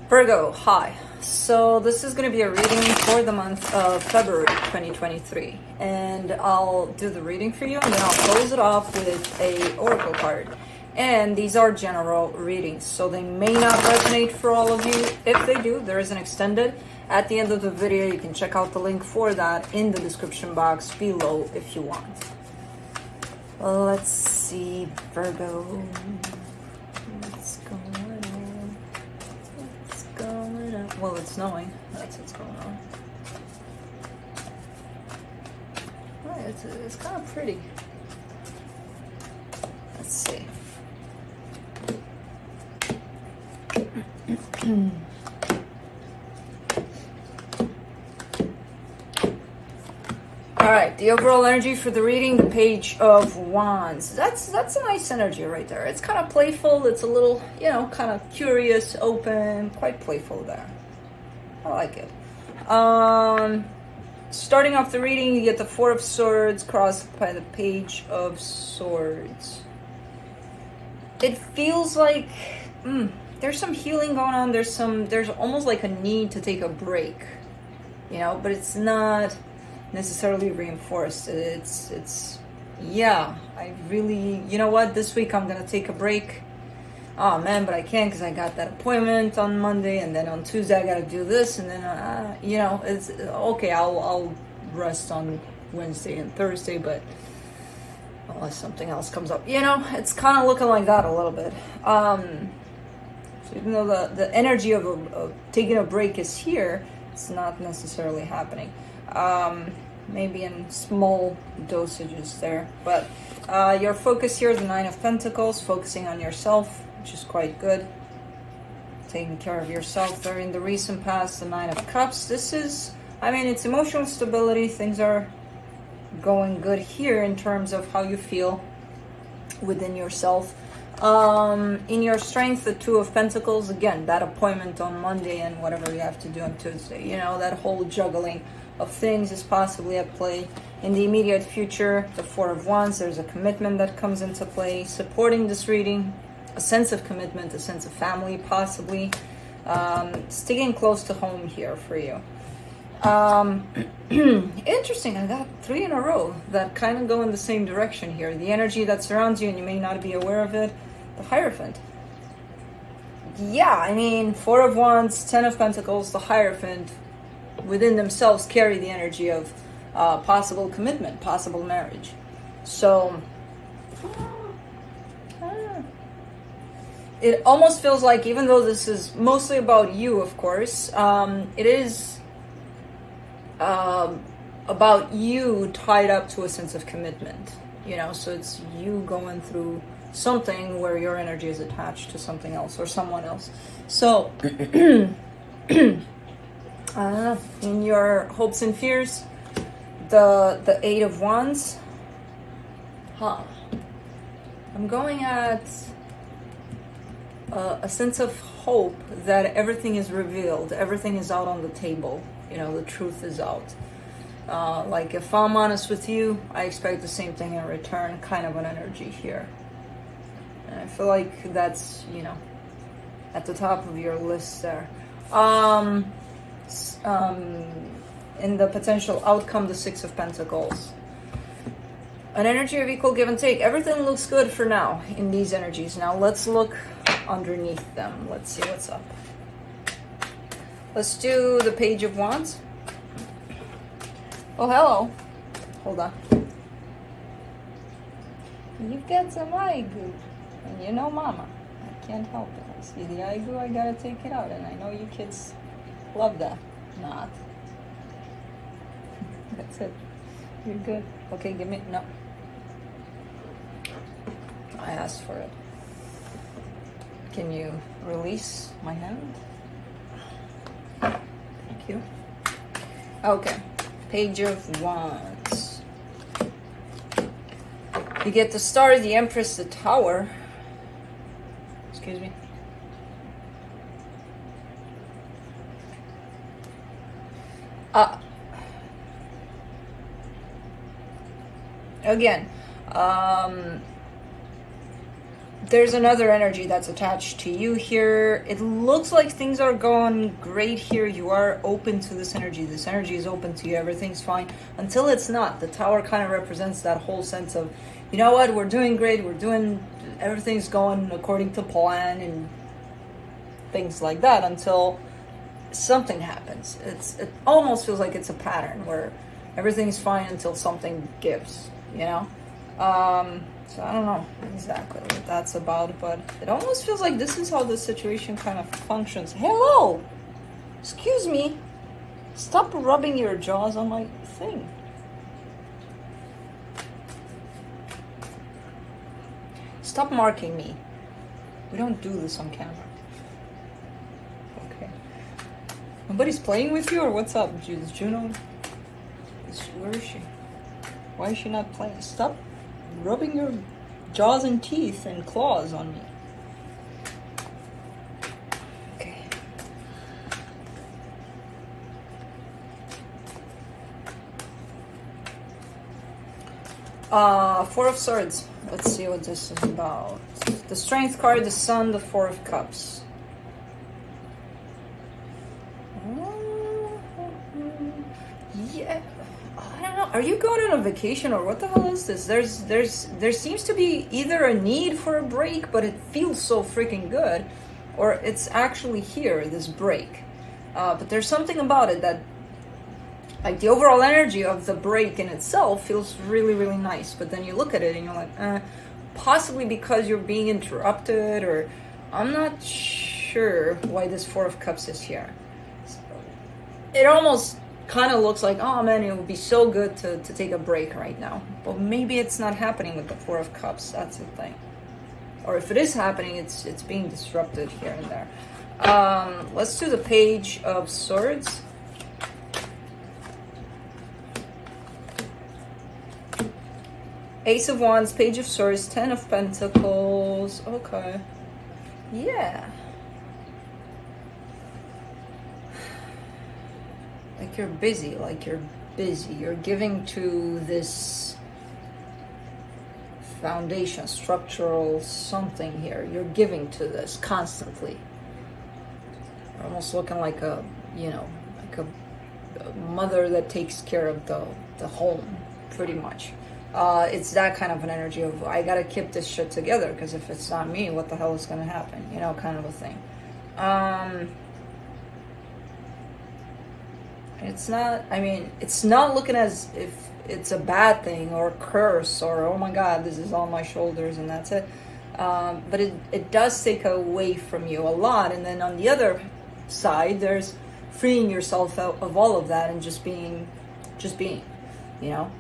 Virgo, hi. So this is going to be a reading for the month of February 2023. And I'll do the reading for you and then I'll close it off with a oracle card. And these are general readings, so they may not resonate for all of you. If they do, there is an extended. At the end of the video, you can check out the link for that in the description box below if you want. Let's see, Virgo. What's going on? What's going on? Well, it's snowing. That's what's going on. Right, it's kind of pretty. Let's see. All right, the overall energy for the reading, the Page of Wands. That's a nice energy right there. It's kind of playful. It's a little, kind of curious, open, quite playful there. I like it. Starting off the reading, you get the Four of Swords crossed by the Page of Swords. It feels like there's some healing going on. There's almost like a need to take a break, but it's not necessarily reinforced. I really, this week I'm gonna take a break. Oh man, but I can't because I got that appointment on Monday, and then on Tuesday I gotta do this, and then it's okay. I'll rest on Wednesday and Thursday, but unless something else comes up, it's kind of looking like that a little bit. So even though the energy of taking a break is here, it's not necessarily happening. Maybe in small dosages there, but your focus here is the Nine of Pentacles, focusing on yourself, which is quite good. Taking care of yourself there. In the recent past, the Nine of Cups. This is, it's emotional stability. Things are going good here in terms of how you feel within yourself. In your strength, the Two of Pentacles, again, that appointment on Monday and whatever you have to do on Tuesday, that whole juggling of things is possibly at play. In the immediate future, the Four of Wands, there's a commitment that comes into play, supporting this reading, a sense of commitment, a sense of family, possibly, sticking close to home here for you. Interesting, I got 3 in a row that kind of go in the same direction here. The energy that surrounds you, and you may not be aware of it, the Hierophant. Yeah, Four of Wands, 10 of Pentacles, the Hierophant within themselves carry the energy of possible commitment, possible marriage. So it almost feels like, even though this is mostly about you, of course, it is about you tied up to a sense of commitment, so it's you going through something where your energy is attached to something else or someone else. So in your hopes and fears, the Eight of Wands. I'm going at a sense of hope that everything is revealed, everything is out on the table, the truth is out. Like, if I'm honest with you, I expect the same thing in return, kind of an energy here. And I feel like that's, at the top of your list there. In the potential outcome, the Six of Pentacles. An energy of equal give and take. Everything looks good for now in these energies. Now let's look underneath them. Let's see what's up. Let's do the Page of Wands. Oh, hello. Hold on. You've got some eye goo. And mama, I can't help it. I see the eye goo, I gotta take it out. And I know you kids love that. Not. That's it. You're good. Okay, give me, no. I asked for it. Can you release my hand? Thank you. Okay. Page of Wands. You get the Star, the Empress, the Tower. Excuse me. Again, there's another energy that's attached to you here. It looks like things are going great here. You are open to this energy. This energy is open to you. Everything's fine until it's not. The Tower kind of represents that whole sense of, you know what, we're doing great. Everything's going according to plan and things like that until something happens. It almost feels like it's a pattern where everything's fine until something gives, you know? So I don't know exactly what that's about, but it almost feels like this is how the situation kind of functions. Hello! Excuse me. Stop rubbing your jaws on my thing. Stop marking me. We don't do this on camera. Okay. Nobody's playing with you, or what's up? Is Juno? Where is she? Why is she not playing? Stop rubbing your jaws and teeth and claws on me. Okay. Four of Swords. Let's see what this is about. The Strength card, the Sun, the Four of Cups. Yeah. I don't know. Are you going on a vacation or what the hell is this? There seems to be either a need for a break, but it feels so freaking good, or it's actually here, this break. But there's something about it that, like, the overall energy of the break in itself feels really, really nice. But then you look at it and you're like, possibly because you're being interrupted, or I'm not sure why this Four of Cups is here. It almost kind of looks like, oh man, it would be so good to take a break right now. But maybe it's not happening with the Four of Cups. That's the thing. Or if it is happening, it's being disrupted here and there. Let's do the Page of Swords. Ace of Wands, Page of Swords, Ten of Pentacles. Okay. Yeah. Like you're busy, You're giving to this foundation, structural something here. You're giving to this constantly. You're almost looking like a mother that takes care of the home, pretty much. It's that kind of an energy of, I gotta keep this shit together, because if it's not me, what the hell is gonna happen? You know, kind of a thing. It's not looking as if it's a bad thing or a curse or, oh my God, this is on my shoulders and that's it. But it does take away from you a lot. And then on the other side, there's freeing yourself out of all of that and just being, you know?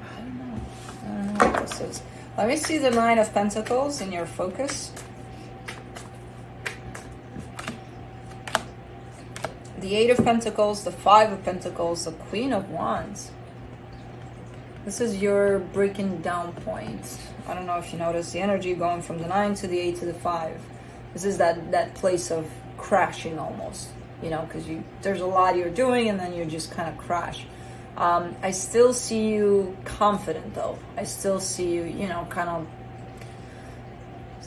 I don't know what this is. Let me see the Nine of Pentacles in your focus. The Eight of Pentacles, the Five of Pentacles, the Queen of Wands. This is your breaking down point. I don't know if you notice the energy going from the 9 to the 8 to the 5. This is that place of crashing almost, you know, because there's a lot you're doing and then you just kind of crash. I still see you confident though. I still see you, you know, kind of,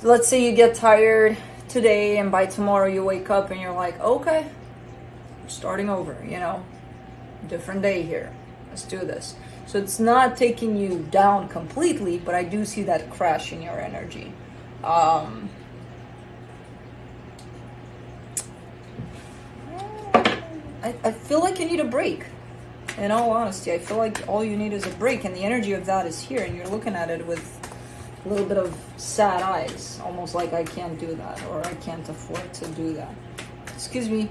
let's say you get tired today and by tomorrow you wake up and you're like, okay, starting over, you know, different day here, let's do this. So it's not taking you down completely, but I do see that crash in your energy. I feel like you need a break, in all honesty. I feel like all you need is a break, and the energy of that is here, and you're looking at it with a little bit of sad eyes, almost like I can't do that, or I can't afford to do that. Excuse me.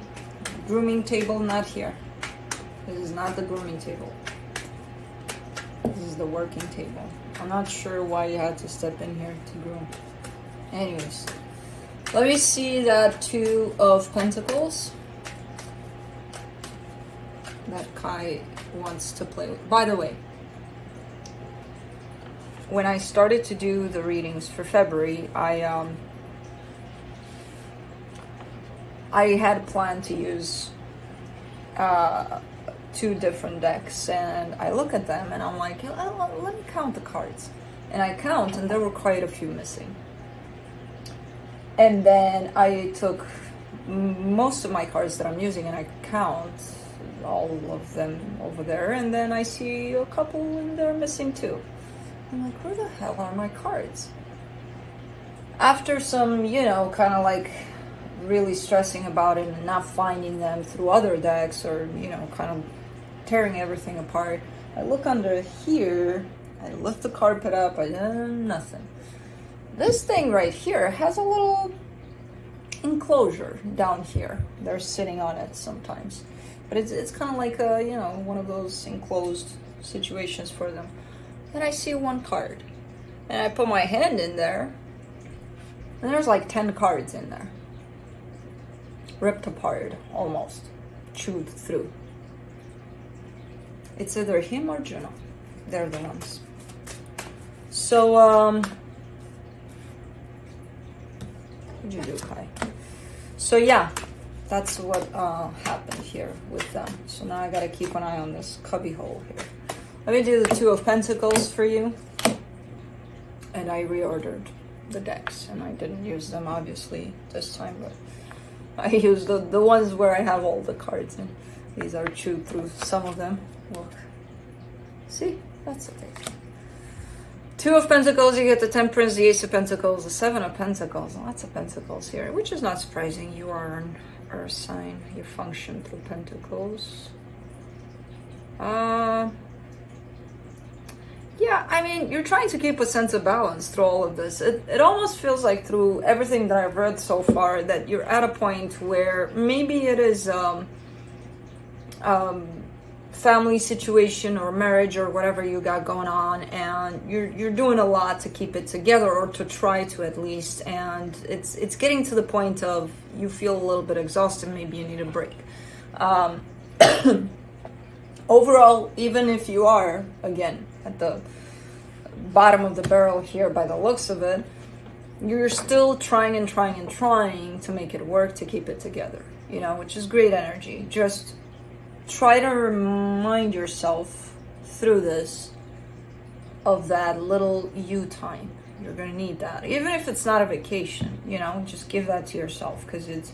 Grooming table, not here. This is not the grooming table. This is the working table. I'm not sure why you had to step in here to groom. Anyways, let me see that Two of Pentacles that Kai wants to play with. By the way, when I started to do the readings for February, I had planned to use 2 different decks, and I look at them and I'm like, let me count the cards. and I count, and there were quite a few missing. And then I took most of my cards that I'm using and I count all of them over there, and then I see a couple and they're missing too. I'm like, where the hell are my cards? After some, you know, kind of like really stressing about it and not finding them through other decks, or, you know, kind of tearing everything apart, I look under here, I lift the carpet up, nothing. This thing right here has a little enclosure down here. They're sitting on it sometimes, but it's kind of like a, you know, one of those enclosed situations for them. Then I see one card, and I put my hand in there, and there's like 10 cards in there, ripped apart, almost chewed through. It's either him or Juno. They're the ones. So what'd you do, Kai? So yeah, that's what happened here with them. So now I gotta keep an eye on this cubby hole here. Let me do the Two of Pentacles for you. And I reordered the decks, and I didn't use them obviously this time, but I used the ones where I have all the cards in. These are chewed through, some of them. Look. See? That's okay. Two of Pentacles, you get the Temperance, the Ace of Pentacles, the Seven of Pentacles. Lots of Pentacles here, which is not surprising. You are an Earth sign. You function through Pentacles. Yeah, I mean, you're trying to keep a sense of balance through all of this. It almost feels like through everything that I've read so far that you're at a point where maybe it is family situation or marriage or whatever you got going on, and you're doing a lot to keep it together, or to try to at least, and it's getting to the point of you feel a little bit exhausted, maybe you need a break. Overall, even if you are, again, at the bottom of the barrel here by the looks of it, you're still trying and trying and trying to make it work, to keep it together, you know, which is great energy. Just try to remind yourself through this of that little you time. You're going to need that. Even if it's not a vacation, you know, just give that to yourself, because it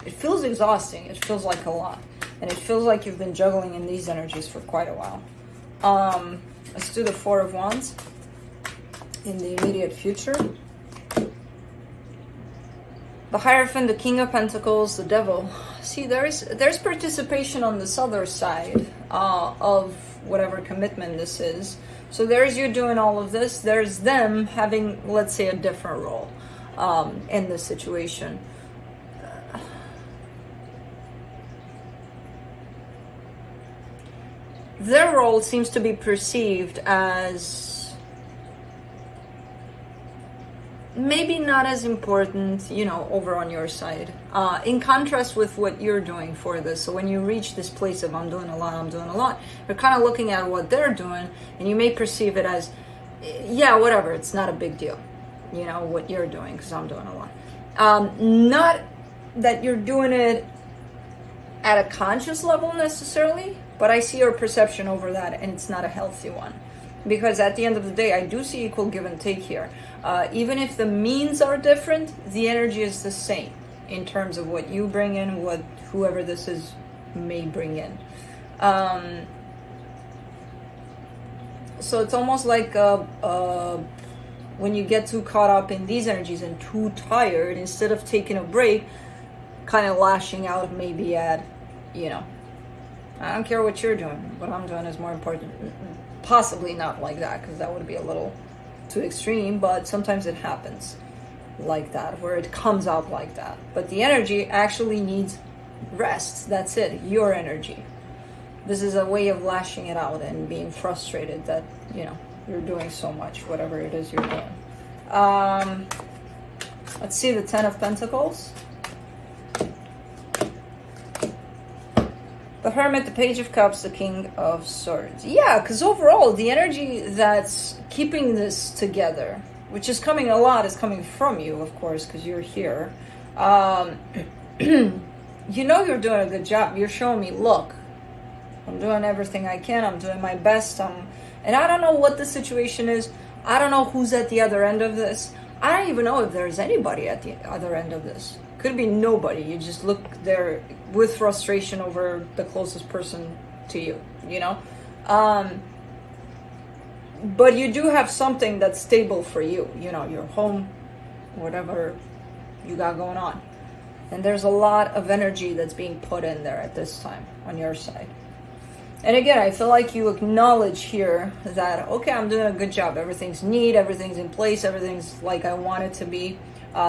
feels exhausting. It feels like a lot. And it feels like you've been juggling in these energies for quite a while. Let's do the Four of Wands in the immediate future. The Hierophant, the King of Pentacles, the Devil. See, there's participation on this other side of whatever commitment this is. So there's you doing all of this. There's them having, let's say, a different role in this situation. Their role seems to be perceived as maybe not as important, you know, over on your side, in contrast with what you're doing for this. So when you reach this place of I'm doing a lot, you're kind of looking at what they're doing, and you may perceive it as, yeah, whatever, it's not a big deal, you know, what you're doing, because I'm doing a lot. Not that you're doing it at a conscious level necessarily, but I see your perception over that, and it's not a healthy one. Because at the end of the day, I do see equal give and take here. Even if the means are different, the energy is the same in terms of what you bring in, what whoever this is may bring in. So it's almost like when you get too caught up in these energies and too tired, instead of taking a break, kind of lashing out maybe at, you know, I don't care what you're doing. What I'm doing is more important. Possibly not like that, because that would be a little too extreme, but sometimes it happens like that, where it comes out like that. But the energy actually needs rest. That's it. Your energy. This is a way of lashing it out and being frustrated that, you know, you're doing so much, whatever it is you're doing. Let's see the Ten of Pentacles. The Hermit, the Page of Cups, the King of Swords. Yeah, because overall, the energy that's keeping this together, which is coming a lot, is coming from you, of course, because you're here. You know you're doing a good job. You're showing me, look, I'm doing everything I can. I'm doing my best. And I don't know what the situation is, I don't know who's at the other end of this. I don't even know if there's anybody at the other end of this. Could be nobody. You just look there with frustration over the closest person to you, you know? But you do have something that's stable for you, you know, your home, whatever you got going on. And there's a lot of energy that's being put in there at this time on your side. And again, I feel like you acknowledge here that, okay, I'm doing a good job. Everything's neat, everything's in place, everything's like I want it to be.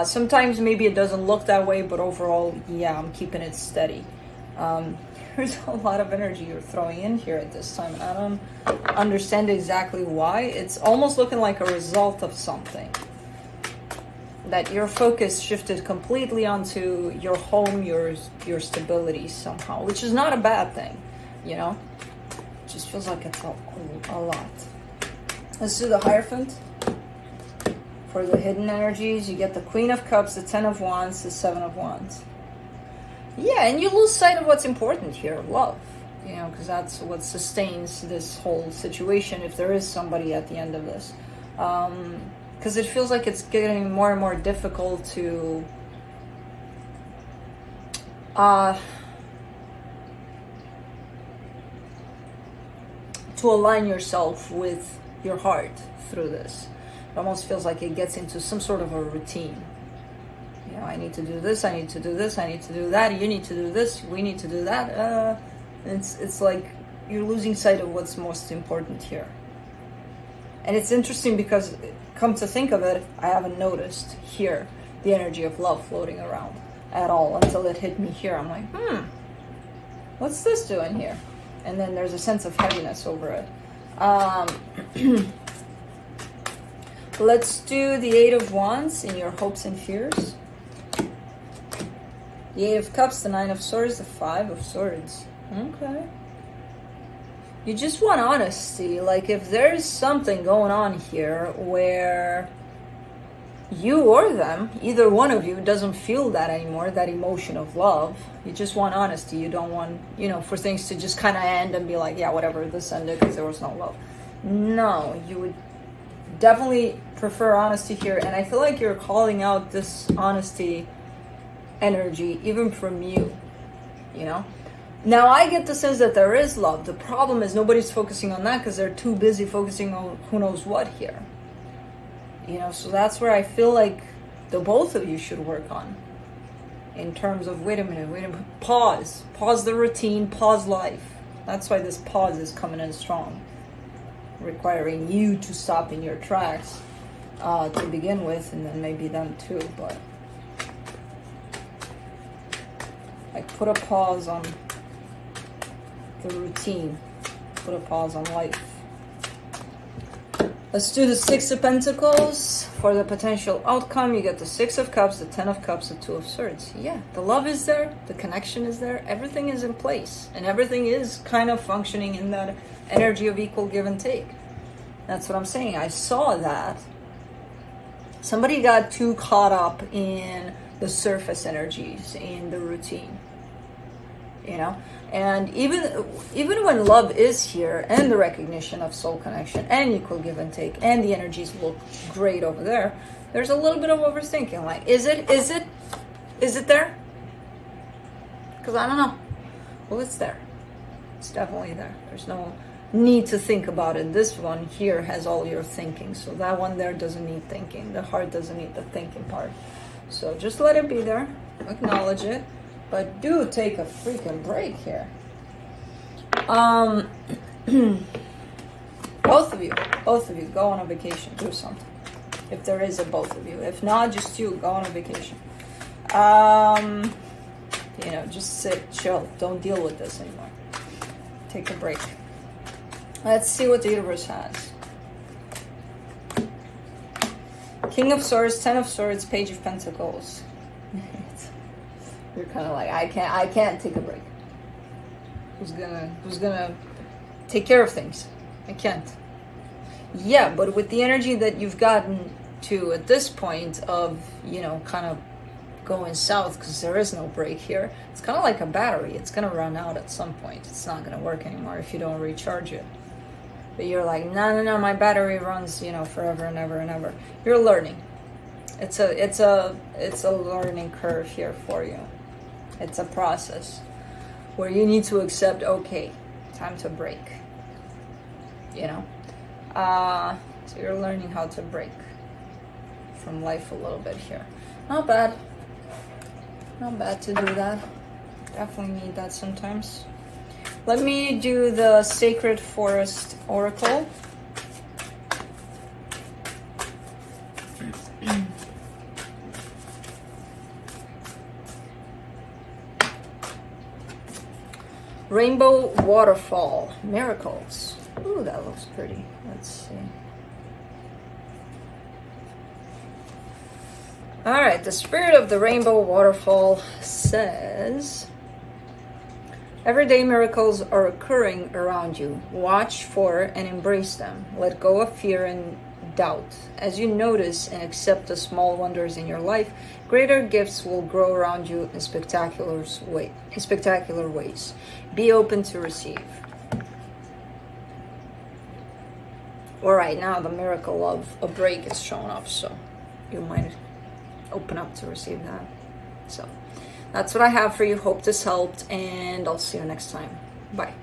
Sometimes maybe it doesn't look that way, but overall, yeah, I'm keeping it steady. There's a lot of energy you're throwing in here at this time. And I don't understand exactly why. It's almost looking like a result of something. That your focus shifted completely onto your home, your stability somehow, which is not a bad thing, you know? It just feels like it's a lot. Let's do the Hierophant. For the hidden energies, you get the Queen of Cups, the Ten of Wands, the Seven of Wands. Yeah, and you lose sight of what's important here, love. You know, because that's what sustains this whole situation if there is somebody at the end of this. Because it feels like it's getting more and more difficult to align yourself with your heart through this. It almost feels like it gets into some sort of a routine. You know, I need to do this, I need to do this, I need to do that, you need to do this, we need to do that. It's like you're losing sight of what's most important here. And it's interesting because, come to think of it, I haven't noticed here the energy of love floating around at all until it hit me here. I'm like, what's this doing here? And then there's a sense of heaviness over it. Let's do the Eight of Wands in your hopes and fears. The Eight of Cups, the Nine of Swords, the Five of Swords. Okay. You just want honesty. Like if there's something going on here where you or them, either one of you, doesn't feel that anymore, that emotion of love. You just want honesty. You don't want, you know, for things to just kind of end and be like, yeah, whatever, this ended because there was no love. No, you would definitely prefer honesty here. And I feel like you're calling out this honesty energy even from you, you know? Now, I get the sense that there is love. The problem is nobody's focusing on that because they're too busy focusing on who knows what here. You know, so that's where I feel like the both of you should work on. In terms of, wait a minute, pause. Pause the routine, pause life. That's why this pause is coming in strong. Requiring you to stop in your tracks to begin with, and then maybe them too, but... like, put a pause on the routine. Put a pause on life. Let's do the Six of Pentacles. For the potential outcome, you get the Six of Cups, the Ten of Cups, the Two of Swords. Yeah, the love is there, the connection is there, everything is in place, and everything is kind of functioning in that energy of equal give and take. That's what I'm saying. I saw that. Somebody got too caught up in the surface energies, in the routine. You know? And even when love is here, and the recognition of soul connection, and equal give and take, and the energies look great over there, there's a little bit of overthinking. Like, is it there? Because I don't know. Well, it's there. It's definitely there. There's no need to think about it. This one here has all your thinking. So that one there doesn't need thinking. The heart doesn't need the thinking part. So just let it be there. Acknowledge it. But do take a freaking break here. Both of you, go on a vacation. Do something. If there is a both of you. If not, just you, go on a vacation. You know, just sit, chill. Don't deal with this anymore. Take a break. Let's see what the universe has. King of Swords, Ten of Swords, Page of Pentacles. You're kind of like, I can't take a break. Who's gonna take care of things? I can't. Yeah, but with the energy that you've gotten to at this point of, you know, kind of going south because there is no break here, it's kind of like a battery. It's gonna run out at some point. It's not gonna work anymore if you don't recharge it. But you're like, no, my battery runs, you know, forever and ever and ever. You're learning. It's a learning curve here for you. It's a process where you need to accept, okay, time to break. You know? So you're learning how to break from life a little bit here. Not bad. Not bad to do that. Definitely need that sometimes. Let me do the Sacred Forest Oracle. Rainbow Waterfall, Miracles. Ooh, that looks pretty. Let's see. All right, the spirit of the Rainbow Waterfall says, everyday miracles are occurring around you. Watch for and embrace them. Let go of fear and doubt. As you notice and accept the small wonders in your life, greater gifts will grow around you in spectacular ways. Be open to receive. Well, right now the miracle of a break is showing up, so you might open up to receive that. So that's what I have for you. Hope this helped, and I'll see you next time. Bye.